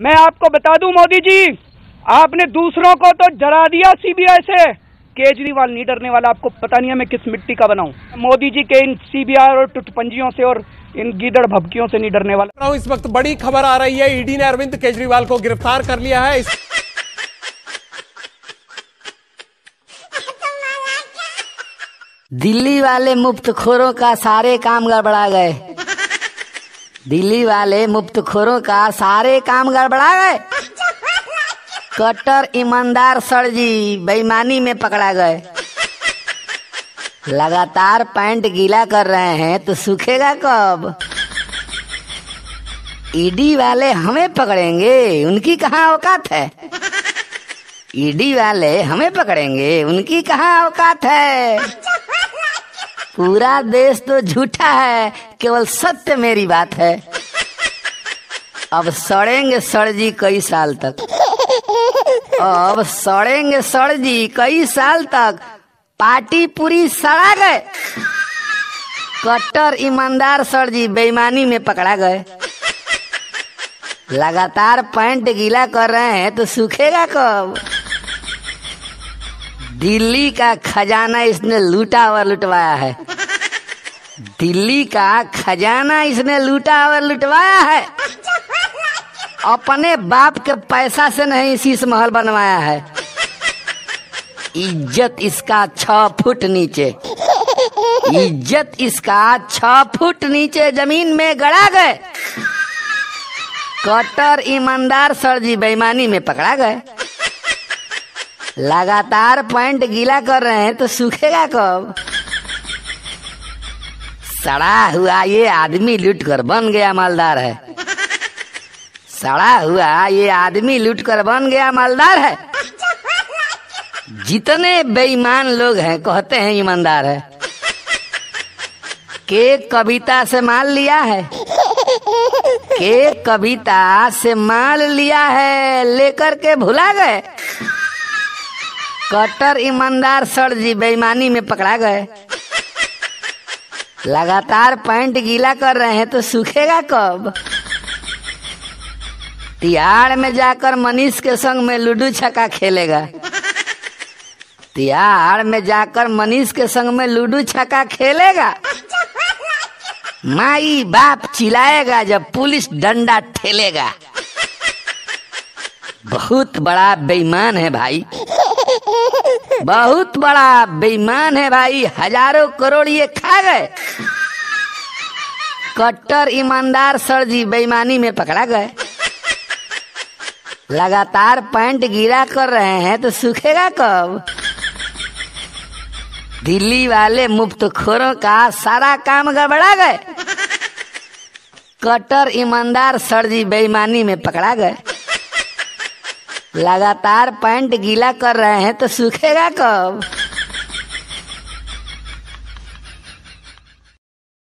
मैं आपको बता दूं मोदी जी, आपने दूसरों को तो डरा दिया सीबीआई से। केजरीवाल नहीं डरने वाला। आपको पता नहीं है मैं किस मिट्टी का बनाऊं। मोदी जी के इन सीबीआई और टुटपंजियों से और इन गीदड़ भभकियों से नहीं डरने वाला। इस वक्त बड़ी खबर आ रही है, ईडी ने अरविंद केजरीवाल को गिरफ्तार कर लिया है। दिल्ली वाले मुफ्तखोरों का सारे काम गड़बड़ा गए। दिल्ली वाले मुफ्तखोरों का सारे काम गड़बड़ा गए। कट्टर ईमानदार सर जी बेईमानी में पकड़ा गए। लगातार पैंट गीला कर रहे हैं तो सूखेगा कब? ईडी वाले हमें पकड़ेंगे, उनकी कहाँ औकात है। ईडी वाले हमें पकड़ेंगे, उनकी कहाँ औकात है। पूरा देश तो झूठा है, केवल सत्य मेरी बात है। अब सड़ेंगे सर जी कई साल तक। अब सड़ेंगे सर जी कई साल तक। पार्टी पूरी सड़ा गए। कट्टर ईमानदार सर जी बेईमानी में पकड़ा गए। लगातार पैंट गीला कर रहे हैं तो सूखेगा कब? दिल्ली का खजाना इसने लूटा और लुटवाया है। दिल्ली का खजाना इसने लूटा और लुटवाया है। अपने बाप के पैसा से नहीं शीश महल बनवाया है। इज्जत इसका 6 फुट नीचे। इज्जत इसका 6 फुट नीचे जमीन में गड़ा गए। कट्टर ईमानदार सर जी बेईमानी में पकड़ा गए। लगातार पैंट गीला कर रहे हैं तो सूखेगा कब? सड़ा हुआ ये आदमी लूट कर बन गया मालदार है। सड़ा हुआ ये आदमी लूट कर बन गया मालदार है। जितने बेईमान लोग हैं कहते हैं ईमानदार है। के कविता से माल लिया है। के कविता से माल लिया है, लेकर के भुला गए। कट्टर ईमानदार सर जी बेईमानी में पकड़ा गए। लगातार पैंट गीला कर रहे हैं तो सूखेगा कब? तिहाड़ में जाकर मनीष के संग में लूडो छक्का खेलेगा। तिहाड़ में जाकर मनीष के संग में लूडो छक्का खेलेगा। माई बाप चिल्लाएगा जब पुलिस डंडा ठेलेगा। बहुत बड़ा बेईमान है भाई, बहुत बड़ा बेईमान है भाई। हजारों करोड़ ये खा गए। कट्टर ईमानदार सर जी बेईमानी में पकड़ा गए। लगातार पैंट गीला कर रहे हैं तो सूखेगा कब? दिल्ली वाले मुफ्तखोरों का सारा काम गड़बड़ा गए। कट्टर ईमानदार सर जी बेईमानी में पकड़ा गए। लगातार पैंट गीला कर रहे हैं तो सूखेगा कब?